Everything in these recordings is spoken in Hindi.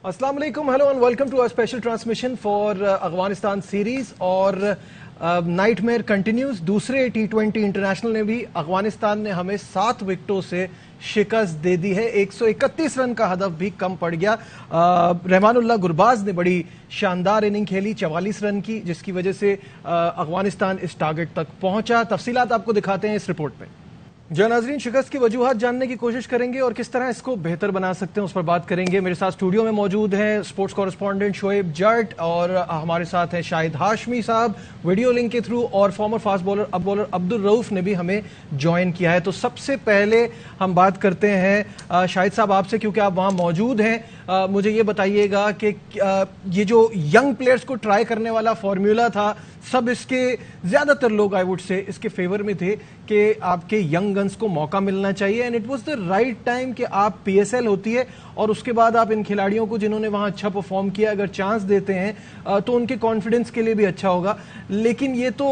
अस्सलाम वालेकुम, hello and welcome to a special transmission for Afghanistan series. और नाइटमेयर कंटिन्यूज। दूसरे T20 इंटरनेशनल ने भी अफगानिस्तान ने हमें 7 विकेटों से शिकस्त दे दी है। 131 रन का हदफ भी कम पड़ गया। रहमानुल्लाह गुरबाज ने बड़ी शानदार इनिंग खेली 44 रन की, जिसकी वजह से अफगानिस्तान इस टारगेट तक पहुंचा। तफसीलात आपको दिखाते हैं इस रिपोर्ट में। जो नाजरीन, शिकस्त की वजूहात जानने की कोशिश करेंगे और किस तरह इसको बेहतर बना सकते हैं उस पर बात करेंगे। मेरे साथ स्टूडियो में मौजूद हैं स्पोर्ट्स कॉरेस्पॉन्डेंट शोएब जट, और हमारे साथ हैं शाहिद हाशमी साहब वीडियो लिंक के थ्रू, और farmer fast bowler Abdul Rauf ने भी हमें ज्वाइन किया है। तो सबसे पहले हम बात करते हैं शाहिद साहब आपसे, क्योंकि आप वहाँ मौजूद हैं। मुझे ये बताइएगा कि ये जो यंग प्लेयर्स को ट्राई करने वाला फॉर्मूला था, सब इसके ज्यादातर लोग आई वुड से इसके फेवर में थे कि आपके यंग गन्स को मौका मिलना चाहिए, and it was the right time कि आप PSL होती है और उसके बाद आप इन खिलाड़ियों को जिन्होंने वहां अच्छा परफॉर्म किया अगर चांस देते हैं तो उनके कॉन्फिडेंस के लिए भी अच्छा होगा। लेकिन ये तो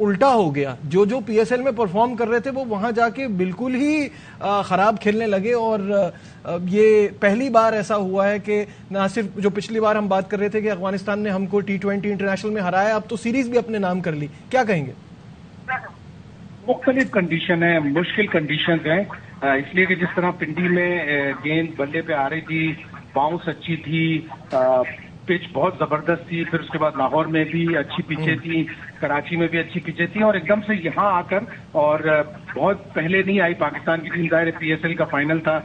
उल्टा हो गया। जो जो PSL में परफॉर्म कर रहे थे वो वहां जाके बिल्कुल ही खराब खेलने लगे, और ये पहली बार ऐसा हुआ है कि ना सिर्फ जो पिछली बार हम बात कर रहे थे कि अफगानिस्तान ने हमको T20 इंटरनेशनल में हराया, अब तो सीरीज भी अपने नाम कर ली। क्या कहेंगे? मुख्तलिफ कंडीशन है, मुश्किल कंडीशन है, इसलिए कि जिस तरह पिंडी में गेंद बल्ले पे आ रही थी, बाउंस अच्छी थी, पिच बहुत जबरदस्त थी, फिर उसके बाद लाहौर में भी अच्छी पिचें थी, कराची में भी अच्छी पिचें थी, और एकदम से यहाँ आकर, और बहुत पहले नहीं आई पाकिस्तान की टीम, जाहिर PSL का फाइनल था,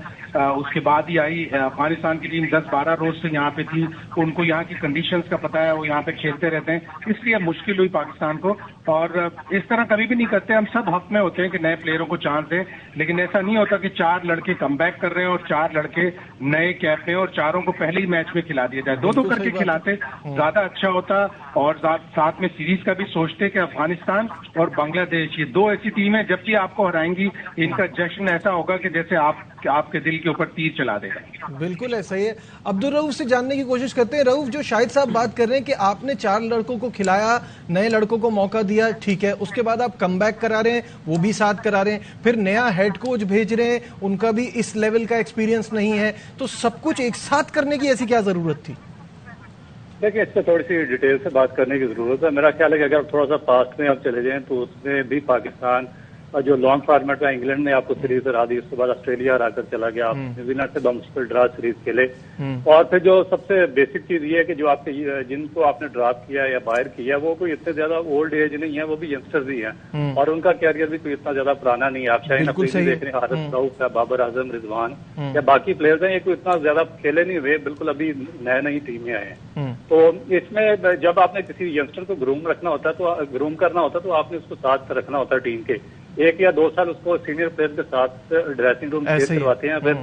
उसके बाद ही आई अफगानिस्तान की टीम। 10-12 रोज से यहाँ पे थी, उनको यहाँ की कंडीशंस का पता है, वो यहाँ पे खेलते रहते हैं, इसलिए मुश्किल हुई पाकिस्तान को। और इस तरह कभी भी नहीं करते, हम सब हक में होते हैं कि नए प्लेयरों को चांस दें, लेकिन ऐसा नहीं होता कि 4 लड़के कमबैक कर रहे हैं और 4 लड़के नए कैप में और चारों को पहले ही मैच में खिला दिया जाए। 2-2 करके खिलाते ज्यादा अच्छा होता, और साथ में सीरीज का भी सोचते कि अफगानिस्तान और बांग्लादेश, ये 2 ऐसी टीम है जब भी आपको हराएंगी, इनका जश्न ऐसा होगा कि जैसे आपके दिल के ऊपर तीर चला देगा। बिल्कुल ऐसा ही है। अब्दुल रऊफ से जानने की कोशिश करते हैं। रऊफ, जो शाहिद साहब बात कर रहे हैं कि आपने 4 लड़कों को खिलाया, नए लड़कों को मौका दिया, ठीक है, उसके बाद आप कमबैक करा रहे हैं, वो भी साथ करा रहे हैं, फिर नया हेड कोच भेज रहे हैं, उनका भी इस लेवल का एक्सपीरियंस नहीं है, तो सब कुछ एक साथ करने की ऐसी क्या जरूरत थी? देखिए, इस पर थोड़ी सी डिटेल से बात करने की जरूरत है। मेरा ख्याल है कि अगर थोड़ा सा पास्ट में आप चले जाएं तो उसमें भी पाकिस्तान जो लॉन्ग फॉर्मेट में इंग्लैंड ने आपको सीरीज हरा दी, उसके बाद ऑस्ट्रेलिया हराकर चला गया, आप न्यूजीलैंड से बम्पर ड्रा सीरीज खेले, और फिर जो सबसे बेसिक चीज ये है कि जो आपके जिनको आपने ड्रॉप किया या बाहर किया, वो कोई इतने ज्यादा ओल्ड एज नहीं है, वो भी यंगस्टर्स ही हैं, और उनका कैरियर भी कोई इतना ज्यादा पुराना नहीं है। आप शाहीन अफरीदी देख रहे हैं, हारिस रऊफ है, बाबर आजम, रिजवान या बाकी प्लेयर्स हैं, ये कोई इतना ज्यादा खेले नहीं हुए, बिल्कुल अभी नए नई टीम में आए हैं। तो इसमें जब आपने किसी यंगस्टर को ग्रूम करना होता है तो आपने उसको साथ रखना होता है टीम के। 1 या 2 साल उसको सीनियर प्लेयर के साथ ड्रेसिंग रूम शेयर करवाते हैं, फिर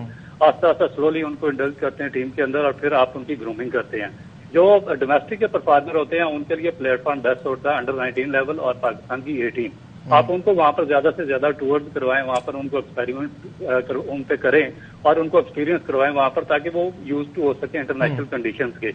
आस्ता आस्ता स्लोली उनको इंडल्ज करते हैं टीम के अंदर, और फिर आप उनकी ग्रूमिंग करते हैं। जो डोमेस्टिक के परफॉर्मर होते हैं उनके लिए प्लेटफॉर्म बेस्ट होता है अंडर 19 लेवल और पाकिस्तान की A टीम। आप उनको वहां पर ज्यादा से ज्यादा टूर्स करवाएं, वहां पर उनको एक्सपेरिमेंट उन पे करें और उनको एक्सपीरियंस करवाएं वहां पर, ताकि वो यूज टू हो सके इंटरनेशनल कंडीशंस के।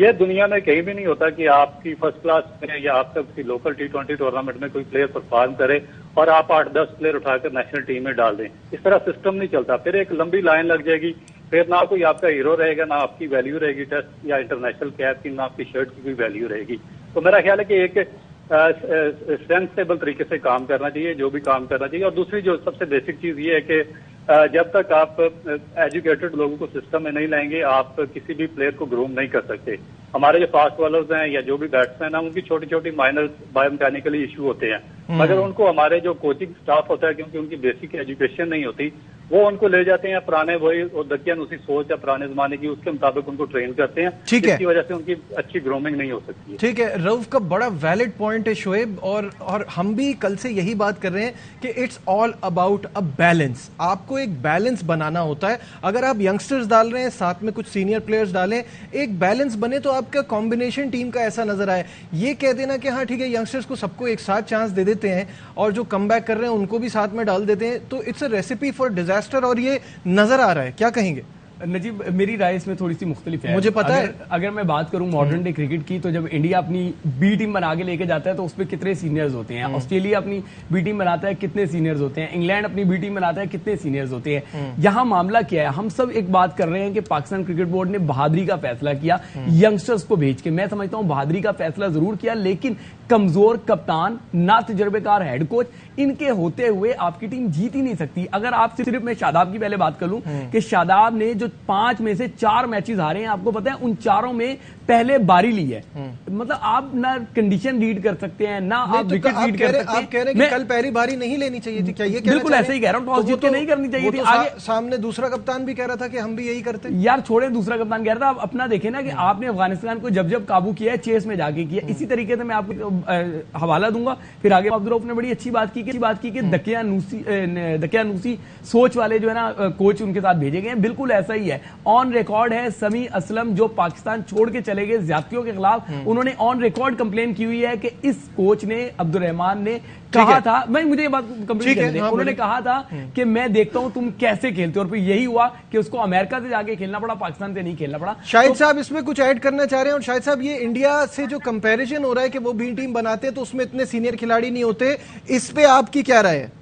ये दुनिया में कहीं भी नहीं होता कि आपकी फर्स्ट क्लास में या आपका किसी लोकल T20 टूर्नामेंट में कोई प्लेयर परफॉर्म करे और आप 8-10 प्लेयर उठाकर नेशनल टीम में डाल दें। इस तरह सिस्टम नहीं चलता, फिर एक लंबी लाइन लग जाएगी, फिर ना कोई आपका हीरो रहेगा, ना आपकी वैल्यू रहेगी टेस्ट या इंटरनेशनल कैप की, ना आपकी शर्ट की कोई वैल्यू रहेगी। तो मेरा ख्याल है कि एक सेंसेबल तरीके से काम करना चाहिए, जो भी काम करना चाहिए। और दूसरी जो सबसे बेसिक चीज ये है कि जब तक आप एजुकेटेड लोगों को सिस्टम में नहीं लाएंगे, आप किसी भी प्लेयर को ग्रूम नहीं कर सकते। हमारे जो फास्ट बॉलर्स हैं या जो भी बैट्समैन हैं, उनकी छोटी छोटी माइनर बायोमैकेनिकली इशू होते हैं, मगर उनको हमारे जो कोचिंग स्टाफ होता है, क्योंकि उनकी बेसिक एजुकेशन नहीं होती, वो उनको ले जाते हैं पुराने वही दकियन उसी सोच या पुराने जमाने की, उसके मुताबिक उनको ट्रेन करते हैं, जिसकी वजह से उनकी अच्छी ग्रूमिंग नहीं हो सकती है। ठीक है, रऊफ का बड़ा वैलिड पॉइंट है शोएब, और हम भी कल से यही बात कर रहे हैं कि it's all about a balance. आपको एक बैलेंस बनाना होता है। अगर आप यंगस्टर्स डाल रहे हैं, साथ में कुछ सीनियर प्लेयर्स डालें, एक बैलेंस बने तो आपका कॉम्बिनेशन टीम का ऐसा नजर आए। ये कह देना कि हाँ ठीक है, यंगस्टर्स को सबको एक साथ चांस दे देते हैं और जो कमबैक कर रहे हैं उनको भी साथ में डाल देते हैं, तो it's a recipe for disaster, और ये नजर आ रहा है। क्या कहेंगे? नजीब, मेरी राय इसमें थोड़ी सी मुख्तलिफ है। मुझे पता है। अगर मैं बात करूं मॉडर्न डे क्रिकेट की, तो जब इंडिया अपनी बी टीम बना के लेके जाता है तो उसमें कितने सीनियर्स होते हैं, ऑस्ट्रेलिया अपनी बी टीम बनाता है कितने सीनियर्स होते हैं, इंग्लैंड अपनी बी टीम बनाता है कितने सीनियर्स होते हैं। यहाँ मामला क्या है, हम सब एक बात कर रहे हैं कि पाकिस्तान क्रिकेट बोर्ड ने बहादुरी का फैसला किया यंगस्टर्स को भेज के। मैं समझता हूं बहादुरी का फैसला जरूर किया, लेकिन कमजोर कप्तान, ना तजुर्बेकार हेड कोच, इनके होते हुए आपकी टीम जीत ही नहीं सकती। अगर आप सिर्फ मैं शादाब की पहले बात कर लूं कि शादाब ने जो 5 में से 4 मैचेस हारे हैं, आपको पता है उन चारों में पहले बारी ली है। मतलब आप ना कंडीशन रीड कर सकते हैं, ना आप विकेट रीड कर सकते हैं। आप कह रहे हैं कि कल पहली बारी नहीं लेनी चाहिए थी, क्या ये बिल्कुल ऐसे ही कह रहा हूं, टॉस जीत के नहीं करनी चाहिए थी। आगे सामने दूसरा कप्तान भी कह रहा था कि हम भी यही करते। यार छोड़े, दूसरा कप्तान कह रहा था, आप अपना देखें ना कि आपने अफगानिस्तान को जब जब काबू किया है, चेस में जाके किया। इसी तरीके से मैं आपको हवाला दूंगा, फिर आगे अब्दुल रऊफ ने बड़ी अच्छी बात की कि दकियानूसी सोच वाले जो है ना कोच उनके साथ भेजे गए हैं। बिल्कुल ऐसा ही है, ऑन रिकॉर्ड है। समी असलम जो पाकिस्तान छोड़ के चले गए ज्यादतियों के खिलाफ, उन्होंने ऑन रिकॉर्ड कंप्लेन की हुई है कि इस कोच ने, अब्दुल रहमान ने कहा था, मैं मुझे ये बात कंप्लीट करने दें, उन्होंने कहा था कि मैं देखता हूं तुम कैसे खेलते हो, और फिर यही हुआ कि उसको अमेरिका से जाके खेलना पड़ा, पाकिस्तान से नहीं खेलना पड़ा। शाहिद साहब इसमें कुछ ऐड करना चाह रहे हैं? और शाहिद साहब, ये इंडिया से जो कंपैरिजन हो रहा है कि वो बी टीम बनाते हैं तो उसमें इतने सीनियर खिलाड़ी नहीं होते, इस पे आपकी क्या राय है?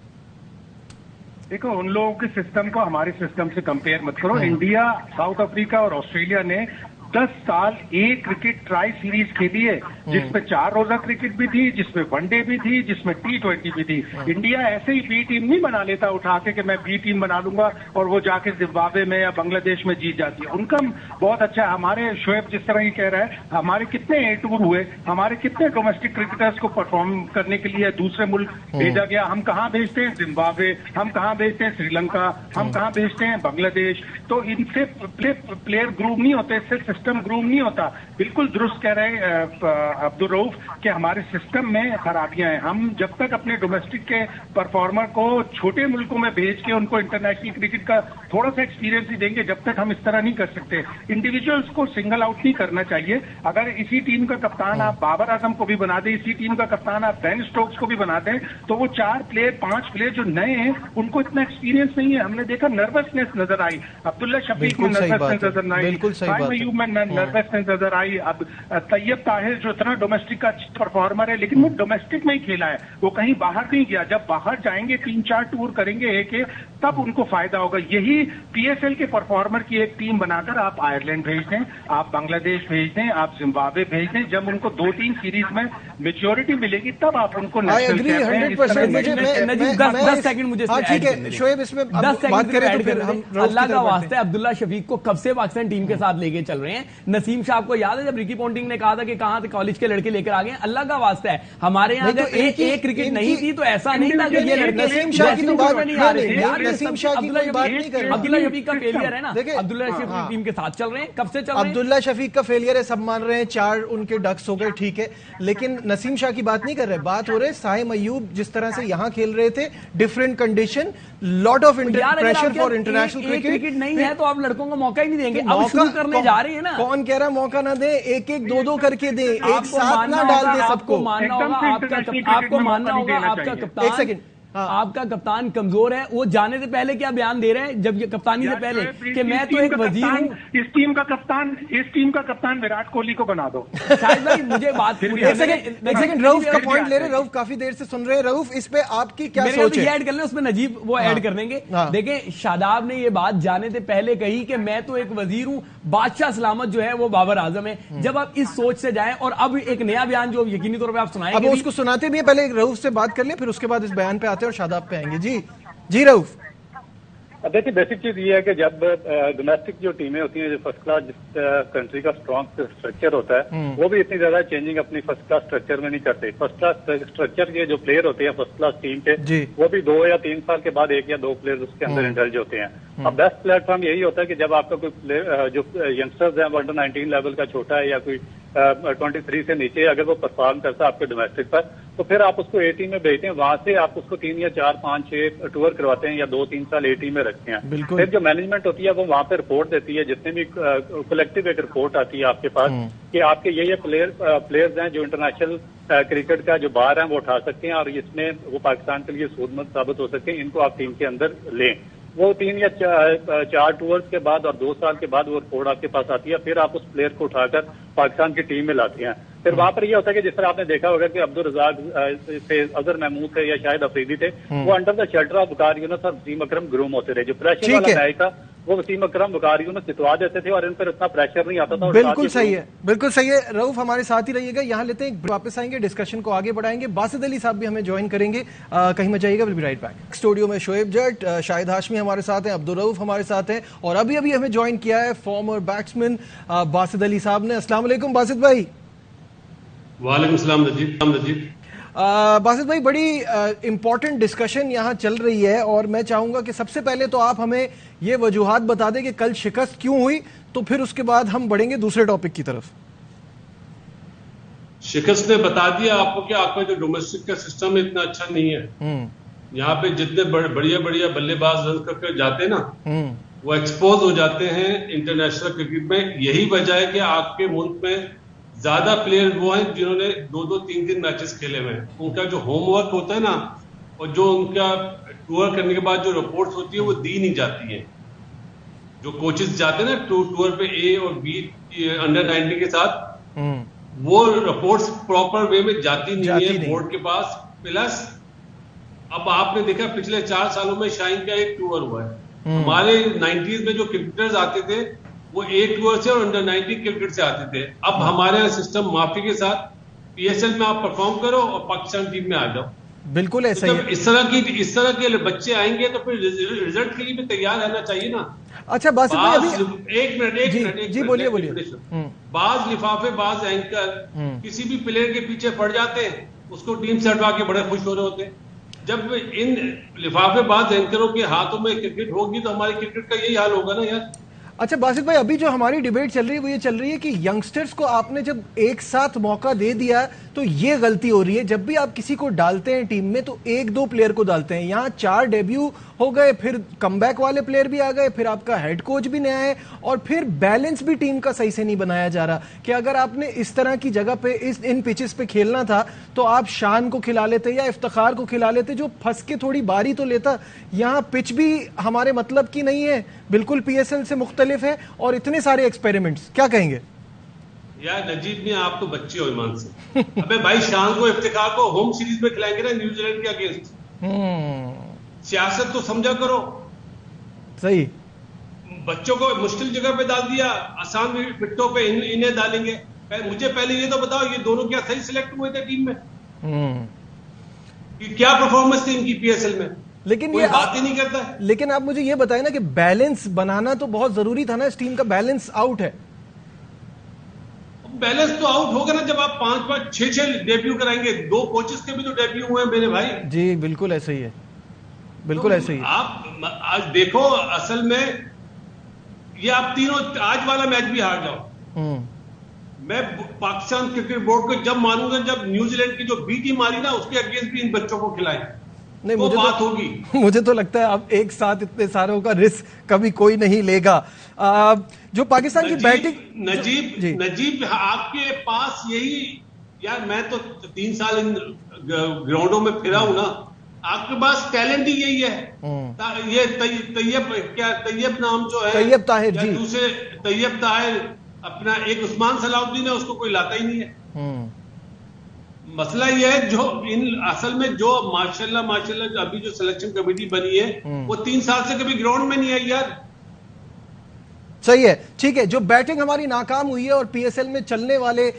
देखो, उन लोगों के सिस्टम को हमारे सिस्टम से कंपेयर मत करो। इंडिया, साउथ अफ्रीका और ऑस्ट्रेलिया ने 10 साल एक क्रिकेट ट्राई सीरीज खेली है, जिसमें 4 रोजा क्रिकेट भी थी, जिसमें वनडे भी थी, जिसमें T20 भी थी। इंडिया ऐसे ही बी टीम नहीं बना लेता उठा के कि मैं बी टीम बना लूंगा और वो जाके जिम्बाब्वे में या बांग्लादेश में जीत जाती है। उनका बहुत अच्छा है। हमारे शोएब जिस तरह ही कह रहा है, हमारे कितने ए टूर हुए, हमारे कितने डोमेस्टिक क्रिकेटर्स को परफॉर्म करने के लिए दूसरे मुल्क भेजा गया। हम कहाँ भेजते हैं? जिम्बाब्वे। हम कहाँ भेजते हैं? श्रीलंका। हम कहाँ भेजते हैं? बांग्लादेश। तो इनसे प्लेयर ग्रूम नहीं होते, इससे सिस्टम ग्रूम नहीं होता। बिल्कुल दुरुस्त कह रहे अब्दुल रऊफ कि हमारे सिस्टम में खराबियां हैं। हम जब तक अपने डोमेस्टिक के परफॉर्मर को छोटे मुल्कों में भेज के उनको इंटरनेशनल क्रिकेट का थोड़ा सा एक्सपीरियंस ही देंगे, जब तक हम इस तरह नहीं कर सकते। इंडिविजुअल्स को सिंगल आउट नहीं करना चाहिए। अगर इसी टीम का कप्तान आप बाबर आजम को भी बना दें, इसी टीम का कप्तान आप बेन स्टोक्स को भी बना दें, तो वो 4 प्लेयर 5 प्लेयर जो नए हैं उनको इतना एक्सपीरियंस नहीं है। हमने देखा नर्वसनेस नजर आई, अब्दुल्ला शफीक में नर्वसनेस नजर आई, नर्वसनेस नजर आई। अब तैयब ताहिर जो इतना डोमेस्टिक का परफॉर्मर है, लेकिन वो डोमेस्टिक में ही खेला है, वो कहीं बाहर नहीं गया। जब बाहर जाएंगे 3-4 टूर करेंगे एक, तब उनको फायदा होगा। यही पीएसएल के परफॉर्मर की एक टीम बनाकर आप आयरलैंड भेज दें, आप बांग्लादेश भेज दें, आप जिम्बाब्वे भेज दें। जब उनको 2-3 सीरीज में मेच्योरिटी मिलेगी तब आप उनको शोएब इसमें 10 सेकंड अल्लाह का वास्ता है, अब्दुल्ला शफीक को कब से पाकिस्तान टीम के साथ लेके चल रहे हैं। नसीम शाह को याद है जब रिकी पॉन्टिंग ने कहा था कि कहाँ से कॉलेज के लड़के लेकर आ गए? अल्लाह का वास्ता है, हमारे यहाँ अगर एक क्रिकेट नहीं थी तो ऐसा नहीं था कि ये लड़के नसीम शाह की तो बात नहीं आ रही है। नसीम शाह की कोई बात नहीं कर रही। अब्दुल्ला शफीक का फेलियर है ना, अब्दुल्ला शफीक टीम के साथ चल रहे हैं, कब से चल रहे हैं? अब्दुल्ला शफीक का फेलियर है, सब मान रहे हैं, 4 उनके डक्स हो गए, ठीक है, लेकिन नसीम शाह की बात नहीं कर रहे। बात हो रहे साहिम अयूब जिस तरह से यहाँ खेल रहे थे, different condition, lot of pressure for international cricket नहीं है तो आप लड़कों को मौका ही नहीं देंगे। अब शुरू करने जा रहे हैं ना, कौन कह रहा मौका ना दे? 1-1, 2-2 करके दे, एक साथ ना डाल दे सबको। मानना होगा आपको मानना होगा आपका कप्तान, 1 सेकंड, आपका कप्तान कमजोर है। वो जाने से पहले क्या बयान दे रहे हैं, जब ये कप्तानी से पहले, कि मैं तो एक वजीर हूं। इस टीम का कप्तान विराट कोहली को बना दो। शायद भाई मुझे बात पूरी, एक सेकंड रऊफ का पॉइंट ले रहे, रऊफ काफी देर से सुन रहे हैं। रऊफ, इस पे आपकी क्या सोच है? ऐड कर लें, उसमें नजीब वो ऐड कर देंगे। देखें, शादाब ने ये बात जाने से पहले कही कि मैं तो एक वजीर हूं, बादशाह सलामत जो है वो बाबर आजम है। जब आप इस सोच से जाएं और अब एक नया बयान जो यकीनी तौर पर आप सुनाएंगे, अब उसको सुनाते भी है, पहले रऊफ से बात कर लें, फिर उसके बाद इस बयान पे आते हैं और शादाब पे आएंगे। जी रऊफ। देखिए, बेसिक चीज ये है कि जब डोमेस्टिक जो टीमें होती हैं, जो फर्स्ट क्लास जिस कंट्री का स्ट्रॉन्ग स्ट्रक्चर होता है, वो भी इतनी ज्यादा चेंजिंग अपनी फर्स्ट क्लास स्ट्रक्चर में नहीं करते। फर्स्ट क्लास स्ट्रक्चर के जो प्लेयर होते हैं फर्स्ट क्लास टीम के, वो भी 2 या 3 साल के बाद 1 या 2 प्लेयर उसके अंदर इंडल्ज होते हैं। अब बेस्ट प्लेटफॉर्म यही होता है कि जब आपका कोई प्लेयर जो यंगस्टर्स है, अंडर 19 लेवल का छोटा है या कोई 23 से नीचे, अगर वो परफॉर्म करता है आपके डोमेस्टिक पर, तो फिर आप उसको ए टीम में भेजते हैं। वहां से आप उसको 3 या 4, 5, 6 टूर करवाते हैं या 2-3 साल ए टीम में रखते हैं। फिर जो मैनेजमेंट होती है वो वहां पे रिपोर्ट देती है, जितने भी कलेक्टिव एक रिपोर्ट आती है आपके पास कि आपके ये प्लेयर्स हैं जो इंटरनेशनल क्रिकेट का जो बार है वो उठा सकते हैं और इसमें वो पाकिस्तान के लिए सूदमंद साबित हो सकते हैं, इनको आप टीम के अंदर लें। वो 3 या 4 टूर्स के बाद और 2 साल के बाद वो रिपोर्ट आपके पास आती है, फिर आप उस प्लेयर को उठाकर पाकिस्तान की टीम में लाते हैं। फिर वहां पर यह होता है कि जिस तरह आपने देखा होगा कि अब्दुल रज़ाक थे, अजहर महमूद थे या शायद अफरीदी थे, वो अंडर द शेल्टर ऑफ वकार यूनुस और वसीम अकरम ग्रूम होते रहे। जो प्रेशर वाला मैच था वो वसीम अकरम वकार यूनुस जितवा देते थे और इन पर इतना प्रेशर नहीं आता था। बिल्कुल सही है, बिल्कुल सही है। रऊफ हमारे साथ ही रहिएगा, यहाँ लेते हैं, वापस आएंगे, डिस्कशन को आगे बढ़ाएंगे। बासित अली साहब भी हमें ज्वाइन करेंगे, कहीं मत जाइएगा, will be right back. Studio में शोएब जट, शाहिद हाशमी हमारे साथ हैं, अब्दुल रऊफ हमारे साथ हैं, और अभी अभी हमें ज्वाइन किया है फॉर्मर बैट्समैन बासित अली साहब ने। अस्सलाम वालेकुम बासित भाई। वालेकुम सलाम नजीब। बासित भाई, बड़ी इंपॉर्टेंट डिस्कशन यहाँ चल रही है और मैं चाहूंगा कि सबसे पहले तो आप हमें ये वजूहात बता दें कि कल शिकस्त क्यों हुई, तो फिर उसके बाद हम बढ़ेंगे दूसरे टॉपिक की तरफ। शिकस्त ने बता दिया आपको कि आपका जो डोमेस्टिक का सिस्टम इतना अच्छा नहीं है। यहाँ पे जितने बढ़िया बल्लेबाज रन करके जाते हैं ना, वो एक्सपोज हो जाते हैं इंटरनेशनल क्रिकेट में। यही वजह है कि आपके मुल्क में ज्यादा प्लेयर वो हैं जिन्होंने 2-2, 3-3 मैचेस खेले हुए हैं। उनका जो होमवर्क होता है ना, और जो उनका टूर करने के बाद जो रिपोर्ट्स होती है वो दी नहीं जाती है। जो कोचेस जाते हैं ना टूर पे A और B अंडर 19 के साथ, वो रिपोर्ट्स प्रॉपर वे में जाती नहीं है बोर्ड के पास। प्लस अब आपने देखा पिछले 4 सालों में शाइन का एक टूर हुआ है। हमारे 90s में जो क्रिकेटर्स आते थे वो A टूर से और अंडर 19 क्रिकेट से आते थे। अब हमारे यहाँ सिस्टम माफी के साथ PSL में आप परफॉर्म करो और पाकिस्तान टीम में आ जाओ। बिल्कुल ऐसा ही है। इस तरह के बच्चे आएंगे तो फिर रिजल्ट के लिए भी तैयार रहना चाहिए ना। अच्छा बासित भाई, अभी एक मिनट जी बोलिए। बाज लिफाफे, बाज एंकर किसी भी प्लेयर के पीछे पड़ जाते हैं, उसको टीम से हटवा के बड़े खुश हो रहे होते हैं। जब इन लिफाफे बाज एंकरों के हाथों में क्रिकेट होगी तो हमारी क्रिकेट का यही हाल होगा ना यार। अच्छा बासित भाई, अभी जो हमारी डिबेट चल रही है वो ये चल रही है कि यंगस्टर्स को आपने जब एक साथ मौका दे दिया तो ये गलती हो रही है। जब भी आप किसी को डालते हैं टीम में तो 1-2 प्लेयर को डालते हैं। यहाँ 4 डेब्यू हो गए, फिर कमबैक वाले प्लेयर भी आ गए, फिर आपका हेड कोच भी नया है, और फिर बैलेंस भी टीम का सही से नहीं बनाया जा रहा। कि अगर आपने इस तरह की जगह पे इन पिचेस पे खेलना था तो आप शान को खिला लेते या इफ्तिखार को खिला लेते, जो फंस के थोड़ी बारी तो लेता। यहाँ पिच भी हमारे मतलब की नहीं है, बिल्कुल PSL से मुख्तलिफ है, और इतने सारे एक्सपेरिमेंट्स, क्या कहेंगे? यार नजीब ने, आप तो बच्चे हो ईमान से। अबे भाई, शान को इफ्तिखार को होम सीरीज में खिलाएंगे ना न्यूजीलैंड के अगेंस्ट। सियासत तो समझा करो। सही, बच्चों को मुश्किल जगह पे डाल दिया, आसान पिट्टों पे इन्हें डालेंगे। मुझे पहले ये तो बताओ, ये दोनों क्या सही सिलेक्ट हुए थे टीम में? क्या परफॉर्मेंस थी इनकी PSL में? लेकिन कोई ये बात ही नहीं करता है। लेकिन आप मुझे ये बताएं ना कि बैलेंस बनाना तो बहुत जरूरी था ना। इस टीम का बैलेंस आउट है। बैलेंस तो आउट होगा ना जब आप 5-5, 6-6 डेब्यू कराएंगे। 2 कोचेस के भी तो डेब्यू हुए हैं मेरे भाई। जी बिल्कुल ऐसा ही है, बिल्कुल ऐसा ही है। आप आज देखो, असल में ये आप तीनों आज वाला मैच भी हार जाओ, मैं पाकिस्तान क्रिकेट बोर्ड को जब मानूंगा जब न्यूजीलैंड की जो B टीम आ रही ना उसके अगेंस्ट भी इन बच्चों को खिलाएं। नहीं, वो बात होगी। मुझे तो लगता है अब एक साथ इतने सारों का रिस्क कभी कोई नहीं लेगा। जो पाकिस्तान की बैटिंग, नजीब आपके पास यही, यार मैं तो 3 साल इन ग्राउंडों में फिरा हूं ना, आपके पास टैलेंट ही यही है। ये तैयब नाम जो है, तैयब ताहिर जी, दूसरे तैयब ताहिर, अपना एक उस्मान सलाउद्दीन है, उसको कोई लाता ही नहीं है। मसला यह है जो असल में जो माशाल्लाह जो अभी जो सिलेक्शन कमेटी बनी है वो 3 साल से कभी ग्राउंड में नहीं आई यार। सही है, ठीक है। जो बैटिंग हमारी नाकाम हुई है और PSL में चलने वाले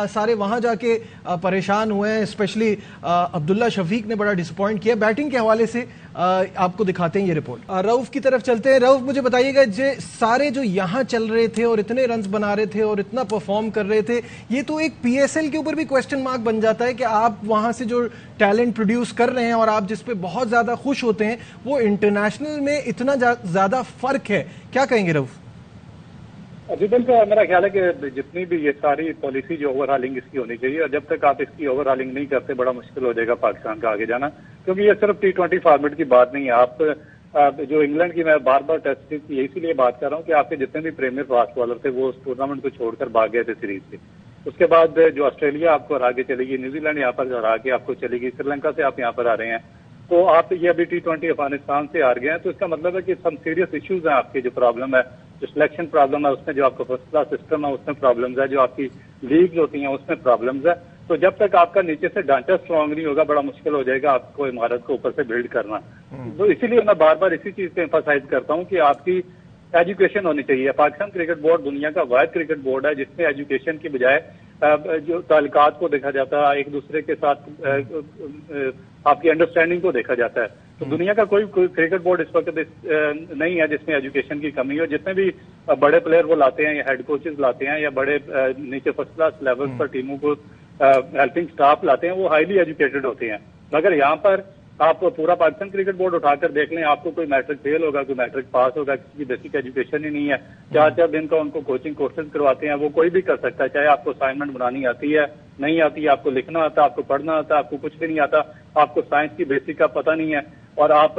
सारे वहां जाके परेशान हुए हैं, स्पेशली अब्दुल्ला शफीक ने बड़ा डिसअपॉइंट किया बैटिंग के हवाले से। आपको दिखाते हैं ये रिपोर्ट। रऊफ की तरफ चलते हैं। रऊफ, मुझे बताइएगा, जे सारे जो यहाँ चल रहे थे और इतने रन्स बना रहे थे और इतना परफॉर्म कर रहे थे, ये तो एक PSL के ऊपर भी क्वेश्चन मार्क बन जाता है कि आप वहां से जो टैलेंट प्रोड्यूस कर रहे हैं और आप जिस पे बहुत ज्यादा खुश होते हैं, वो इंटरनेशनल में इतना ज्यादा फर्क है। क्या कहेंगे रऊफ? अभी तो मेरा ख्याल है कि जितनी भी ये सारी पॉलिसी जो ओवरहालिंग इसकी होनी चाहिए, और जब तक आप इसकी ओवरहालिंग नहीं करते बड़ा मुश्किल हो जाएगा पाकिस्तान का आगे जाना। क्योंकि ये सिर्फ T20 फॉर्मेट की बात नहीं है। आप जो इंग्लैंड की, मैं बार बार टेस्ट की इसीलिए बात कर रहा हूँ कि आपके जितने भी प्रीमियर फास्ट बॉलर थे वो उस टूर्नामेंट को छोड़कर भाग गए थे सीरीज से। उसके बाद जो ऑस्ट्रेलिया आपको हरा के चलेगी, न्यूजीलैंड यहाँ पर हरा के आपको चलेगी, श्रीलंका से आप यहाँ पर आ रहे हैं, तो आप ये अभी T20 अफगानिस्तान से हार गए हैं, तो इसका मतलब है कि सम सीरियस इश्यूज हैं आपके। जो प्रॉब्लम है, जो सिलेक्शन प्रॉब्लम है उसमें, जो आपका फर्स्ट क्लास सिस्टम है उसमें प्रॉब्लम्स है, जो आपकी लीग्स होती हैं उसमें प्रॉब्लम्स है। तो जब तक आपका नीचे से ढांचा स्ट्रांग नहीं होगा, बड़ा मुश्किल हो जाएगा आपको इमारत को ऊपर से बिल्ड करना। तो इसीलिए मैं बार बार इसी चीज पे एम्फसाइज करता हूँ कि आपकी एजुकेशन होनी चाहिए। पाकिस्तान क्रिकेट बोर्ड दुनिया का वाहिद क्रिकेट बोर्ड है जिसमें एजुकेशन की बजाय जो ताल्लुकात को देखा जाता है, एक दूसरे के साथ आपकी अंडरस्टैंडिंग को देखा जाता है। तो दुनिया का कोई क्रिकेट बोर्ड इस वक्त नहीं है जिसमें एजुकेशन की कमी हो। जितने भी बड़े प्लेयर वो लाते हैं या हेड कोचेस लाते हैं या बड़े नीचे फर्स्ट क्लास लेवल पर टीमों को हेल्पिंग स्टाफ लाते हैं, वो हाईली एजुकेटेड होते हैं। मगर यहाँ पर आप पूरा पाकिस्तान क्रिकेट बोर्ड उठाकर देख लें, आपको कोई मैट्रिक फेल होगा, कोई मैट्रिक पास होगा, किसी की बेसिक एजुकेशन ही नहीं है। 4-4 दिन का उनको कोचिंग कोर्सेज करवाते हैं, वो कोई भी कर सकता है, चाहे आपको असाइनमेंट बनानी आती है, नहीं आती है, आपको लिखना आता, आपको पढ़ना आता, आपको कुछ भी नहीं आता, आपको साइंस की बेसिक का पता नहीं है और आप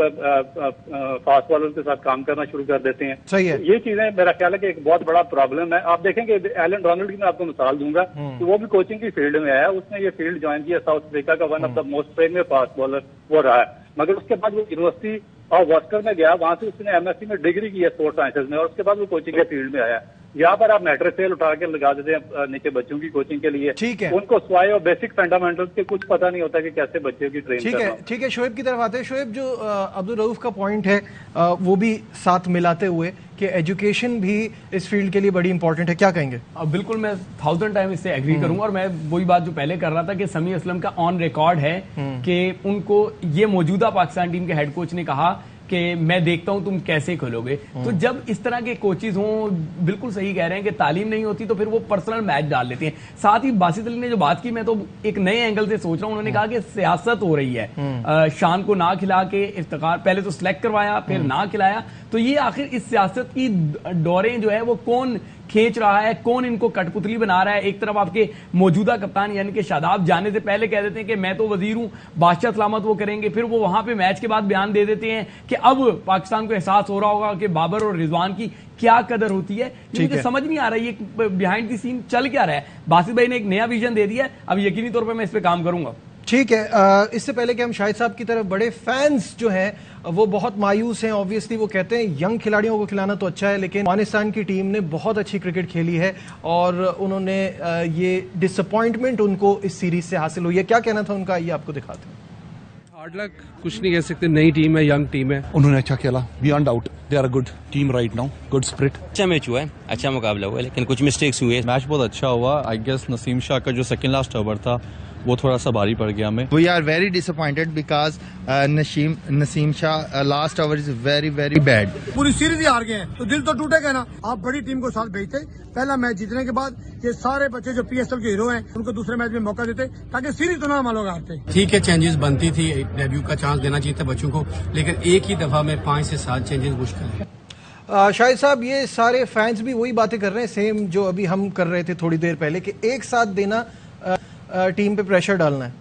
फास्ट बॉलर के साथ काम करना शुरू कर देते हैं। सही है। ये चीजें मेरा ख्याल है कि एक बहुत बड़ा प्रॉब्लम है। आप देखेंगे एलन डोनाल्ड की मैं आपको मिसाल दूंगा कि वो भी कोचिंग की फील्ड में आया, उसने ये फील्ड ज्वाइन किया, साउथ अफ्रीका का one of the most premier fast bowler वो रहा है। मगर उसके बाद वो यूनिवर्सिटी और वॉस्कर में गया, वहां से उसने एमएससी में डिग्री की है स्पोर्ट्स साइंसेज में, और उसके बाद वो कोचिंग के फील्ड में आया। यहाँ पर आप मैट्रिक फेल उठा के लगा देते हैं नीचे बच्चों की कोचिंग के लिए। ठीक है, उनको स्वाय और बेसिक फंडामेंटल्स के कुछ पता नहीं होता कि कैसे बच्चों की ट्रेन करना। ठीक है, शोएब की तरफ आते हैं। शोएब, जो अब्दुल रऊफ का पॉइंट है वो भी साथ मिलाते हुए कि एजुकेशन भी इस फील्ड के लिए बड़ी इंपॉर्टेंट है, क्या कहेंगे? बिल्कुल, मैं 1000 टाइम इससे एग्री करूंगा। और मैं वही बात जो पहले कर रहा था कि समी असलम का ऑन रिकॉर्ड है कि उनको ये मौजूदा पाकिस्तान टीम के हेड कोच ने कहा कि मैं देखता हूं तुम कैसे खेलोगे। तो जब इस तरह के कोचेज हों, बिल्कुल सही कह रहे हैं कि तालीम नहीं होती तो फिर वो पर्सनल मैच डाल लेते हैं। साथ ही बासित अली ने जो बात की, मैं तो एक नए एंगल से सोच रहा हूं। उन्होंने कहा कि सियासत हो रही है, शान को ना खिला के इफ्तिखार, पहले तो सिलेक्ट करवाया फिर ना खिलाया। तो ये आखिर इस सियासत की डोरें जो है वो कौन खींच रहा है, कौन इनको कठपुतली बना रहा है? एक तरफ आपके मौजूदा कप्तान यानी कि शादाब जाने से पहले कह देते हैं कि मैं तो वजीर हूं, बादशाह सलामत वो करेंगे, फिर वो वहां पे मैच के बाद बयान दे देते हैं कि अब पाकिस्तान को एहसास हो रहा होगा कि बाबर और रिजवान की क्या कदर होती है। मुझे समझ नहीं आ रहा है ये बिहाइंड द सीन चल क्या रहा है। बासित भाई ने एक नया विजन दे दिया है, अब यकीनी तौर पर मैं इस पर काम करूंगा। ठीक है, इससे पहले कि हम शाहिद साहब की तरफ बड़े फैंस जो हैं वो बहुत मायूस हैं। ऑब्वियसली वो कहते हैं यंग खिलाड़ियों को खिलाना तो अच्छा है, लेकिन अफगानिस्तान की टीम ने बहुत अच्छी क्रिकेट खेली है और उन्होंने ये डिसअपॉइंटमेंट उनको इस सीरीज से हासिल हुई है। क्या कहना था उनका, ये आपको दिखाते हैं। हार्ड लक कुछ नहीं कह सकते, नई टीम है, यंग टीम है। उन्होंने अच्छा खेला, beyond doubt they are a good team right now, good spirit. अच्छा मैच हुआ है, अच्छा मुकाबला हुआ है, लेकिन कुछ मिस्टेक्स हुए। मैच बहुत अच्छा हुआ। आई गेस नसीम शाह का जो सेकंड लास्ट ओवर था वो थोड़ा सा भारी पड़ गया हमें। We are very disappointed because Naseem Shah last over is very very bad. पूरी सीरीज ही हार गए हैं तो दिल तो टूटेगा ना। आप बड़ी टीम को साथ भेजते, पहला मैच जीतने के बाद ये सारे बच्चे जो पीएसएल के हीरो हैं उनको दूसरे मैच में मौका देते ताकि सीरीज तो ना हम लोग हारते। ठीक है, चेंजेस बनती थी, डेब्यू का चांस देना चाहिए था बच्चों को, लेकिन एक ही दफा में 5 से 7 चेंजेस मुश्किल है। शाहिद साहब, ये सारे फैंस भी वही बातें कर रहे हैं सेम जो अभी हम कर रहे थे थोड़ी देर पहले कि एक साथ देना, टीम पे प्रेशर डालना है।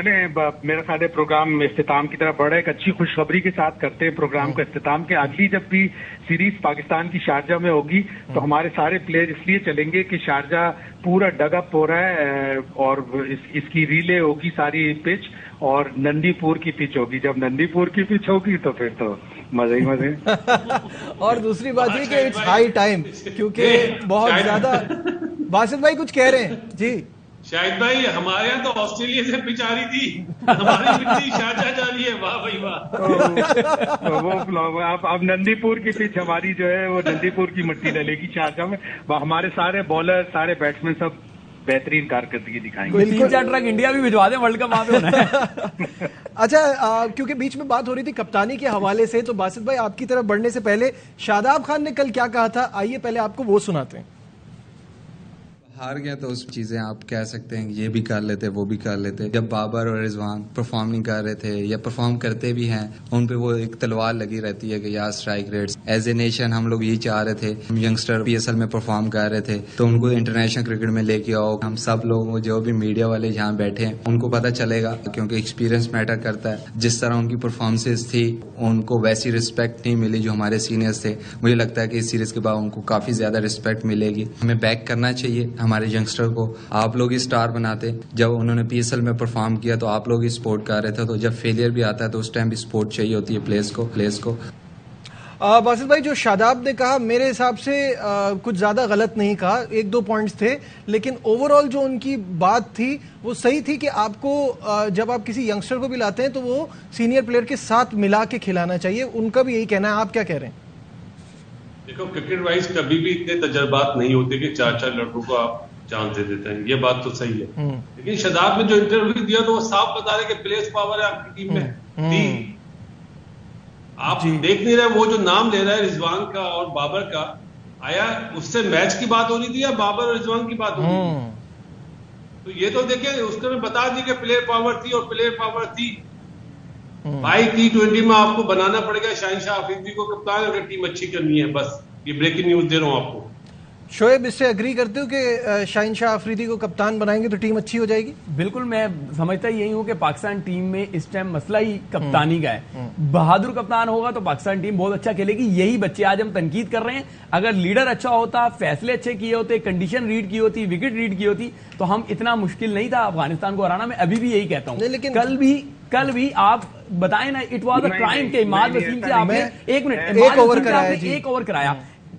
मेरा ख्याल है प्रोग्राम इख्तिताम की तरफ बढ़ रहा है। एक अच्छी खुशखबरी के साथ करते हैं प्रोग्राम का इख्तिताम के। अगली जब भी सीरीज पाकिस्तान की शारजा में होगी तो हमारे सारे प्लेयर इसलिए चलेंगे कि शारजा पूरा डगअप हो रहा है और इसकी रीले होगी सारी पिच, और नंदीपुर की पिच होगी। जब नंदीपुर की पिच होगी तो फिर तो मजे ही मजे। और दूसरी बात है कि इट्स हाई टाइम, क्योंकि बहुत ज्यादा। बासित भाई कुछ कह रहे हैं जी। शाहिद भाई, हमारे यहाँ तो ऑस्ट्रेलिया से पिच आ रही थी, हमारी मिट्टी शारजा जा रही है। वाह भाई वाह। वो अब नंदीपुर की पिच हमारी जो है वो नंदीपुर की मिट्टी डलेगी शारजा में। हमारे सारे बॉलर, सारे बैट्समैन सब बेहतरीन कारकर्दगी दिखाएंगे। 3-4 ट्रक इंडिया भी भिजवा दें, वर्ल्ड कप वहां पे होना है। अच्छा, क्योंकि बीच में बात हो रही थी कप्तानी के हवाले से, तो बासित भाई आपकी तरफ बढ़ने से पहले शादाब खान ने कल क्या कहा था, आइए पहले आपको वो सुनाते हैं। हार गया तो उस चीजें आप कह सकते हैं ये भी कर लेते वो भी कर लेते। जब बाबर और रिजवान परफॉर्म नहीं कर रहे थे या परफॉर्म करते भी हैं, उन पे वो एक तलवार लगी रहती है कि यार strike rates. As a nation हम लोग यही चाह रहे थे, यंगस्टर पीएसएल में परफॉर्म कर रहे थे तो उनको इंटरनेशनल क्रिकेट में लेके आओ। हम सब लोग जो भी मीडिया वाले यहाँ बैठे हैं उनको पता चलेगा, क्योंकि एक्सपीरियंस मैटर करता है। जिस तरह उनकी परफॉर्मेंसेज थी उनको वैसी रिस्पेक्ट नहीं मिली जो हमारे सीनियर्स थे। मुझे लगता है कि इस सीरीज के बाद उनको काफी ज्यादा रिस्पेक्ट मिलेगी। हमें बैक करना चाहिए, हमारे यंगस्टर को आप लोग ही स्टार बनाते। जब उन्होंने PSL में परफॉर्म किया तो आप लोग ही सपोर्ट कर रहे थे, तो जब फेलियर भी आता है तो उस टाइम भी सपोर्ट चाहिए होती है प्लेयर्स को। बासित भाई, जो शादाब ने कहा मेरे हिसाब से कुछ ज्यादा गलत नहीं कहा, 1-2 पॉइंट्स थे, लेकिन ओवरऑल जो उनकी बात थी वो सही थी कि आपको जब आप किसी यंगस्टर को भी लाते हैं तो वो सीनियर प्लेयर के साथ मिला के खिलाना चाहिए। उनका भी यही कहना है, आप क्या कह रहे हैं? देखो, क्रिकेट वाइज कभी भी इतने तजर्बात नहीं होते कि 4-4 लड़कों को आप चांस दे देते हैं, ये बात तो सही है। लेकिन शादाब ने जो इंटरव्यू दिया तो वो साफ बता रहे कि प्लेयर्स पावर है आपकी टीम में थी। आप देख नहीं रहे, वो जो नाम ले रहा है रिजवान का और बाबर का, आया उससे मैच की बात हो रही थी या बाबर और रिजवान की बात हो रही थी? तो ये तो देखिए, उसने बता दी कि प्लेयर पावर थी और प्लेयर पावर थी भाई। T20 में आपको बनाना पड़ेगा शाहिन शाह अफरीदी को कप्तान अगर टीम अच्छी करनी है। बस ये ब्रेकिंग न्यूज दे रहा हूं आपको। शोएब, इससे एग्री करते हो कि शाहिन शाह अफरीदी को कप्तान बनाएंगे तो टीम अच्छी हो जाएगी? बिल्कुल, मैं समझता यही हूं कि पाकिस्तान टीम में इस टाइम मसला ही कप्तानी का है। बहादुर कप्तान होगा तो पाकिस्तान टीम बहुत अच्छा खेलेगी। यही बच्चे आज हम तनकीद कर रहे हैं। अगर लीडर अच्छा होता, फैसले अच्छे किए होते, कंडीशन रीड की होती, विकेट रीड की होती, तो हम इतना मुश्किल नहीं था अफगानिस्तान को हराना। मैं अभी भी यही कहता हूँ। लेकिन कल भी आप बताएं ना, इट वॉज अ क्राइम के इमाद वसीम से आपने एक ओवर कराया।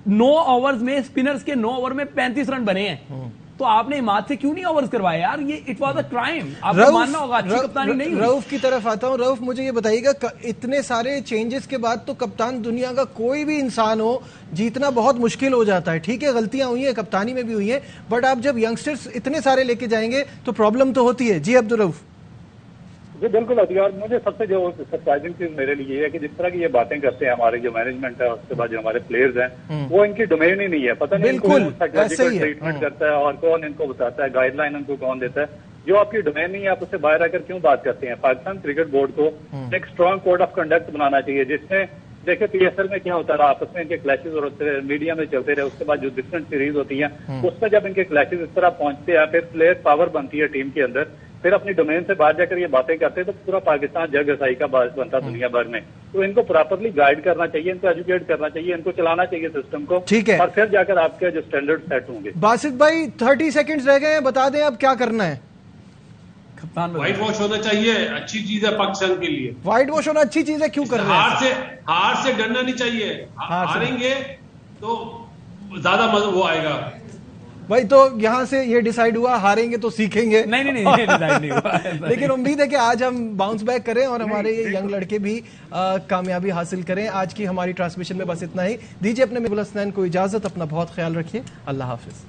9 ओवर्स में स्पिनर्स के 9 ओवर में 35 रन बने हैं, तो आपने इमाद से क्यों नहीं ओवर्स करवाए यार? ये इट वाज अ क्राइम, आपको मानना होगा। अच्छी कप्तानी नहीं हुई। रऊफ की तरफ आता हूं। रऊफ, मुझे ये बताइएगा, इतने सारे चेंजेस के बाद तो कप्तान दुनिया का कोई भी इंसान हो, जीतना बहुत मुश्किल हो जाता है। ठीक है, गलतियां हुई है, कप्तानी में भी हुई है, बट आप जब यंगस्टर्स इतने सारे लेके जाएंगे तो प्रॉब्लम तो होती है। जी अब्दुल रऊफ। जी बिल्कुल अधिकार। मुझे सबसे जो सरप्राइजिंग चीज मेरे लिए ये है कि जिस तरह की ये बातें करते हैं हमारे जो मैनेजमेंट है, उसके बाद जो हमारे प्लेयर्स हैं, वो इनकी डोमेन ही नहीं है। पता नहीं कौन साइकोलॉजिकल ट्रीटमेंट करता है और कौन इनको बताता है, गाइडलाइन उनको कौन देता है। जो आपकी डोमेन नहीं है आप उससे बाहर आकर क्यों बात करते हैं? पाकिस्तान क्रिकेट बोर्ड को एक स्ट्रॉन्ग कोड ऑफ कंडक्ट बनाना चाहिए, जिसमें देखिए PSL में क्या होता रहा, आपस में इनके क्लैशेज होते रहे, मीडिया में चलते रहे, उसके बाद जो डिफरेंट सीरीज होती हैं उसमें जब इनके क्लैशेज इस तरह पहुंचते हैं, फिर प्लेयर पावर बनती है टीम के अंदर, फिर अपनी डोमेन से बाहर जाकर ये बातें करते हैं, तो पूरा पाकिस्तान जग हसाई का बात बनता दुनिया भर में। तो इनको प्रॉपरली गाइड करना चाहिए, इनको एजुकेट करना चाहिए, इनको चलाना चाहिए सिस्टम को। ठीक है, और फिर जाकर आपके जो स्टैंडर्ड सेट होंगे। बासित भाई 30 सेकंड्स रह गए हैं, बता दें अब क्या करना है? व्हाइट वॉश होना चाहिए, अच्छी चीज है पाकिस्तान के लिए। व्हाइट वॉश होना अच्छी चीज है, क्यों कर रहे हैं? हार से डरना नहीं चाहिए। हारेंगे तो ज्यादा वो आएगा भाई। तो यहाँ से ये डिसाइड हुआ, हारेंगे तो सीखेंगे। नहीं डिसाइड नहीं हुआ। लेकिन उम्मीद है कि आज हम बाउंस बैक करें और हमारे ये यंग लड़के भी कामयाबी हासिल करें। आज की हमारी ट्रांसमिशन में बस इतना ही। दीजिए अपने मेबुल हसनैन को इजाजत। अपना बहुत ख्याल रखिए। अल्लाह हाफिज।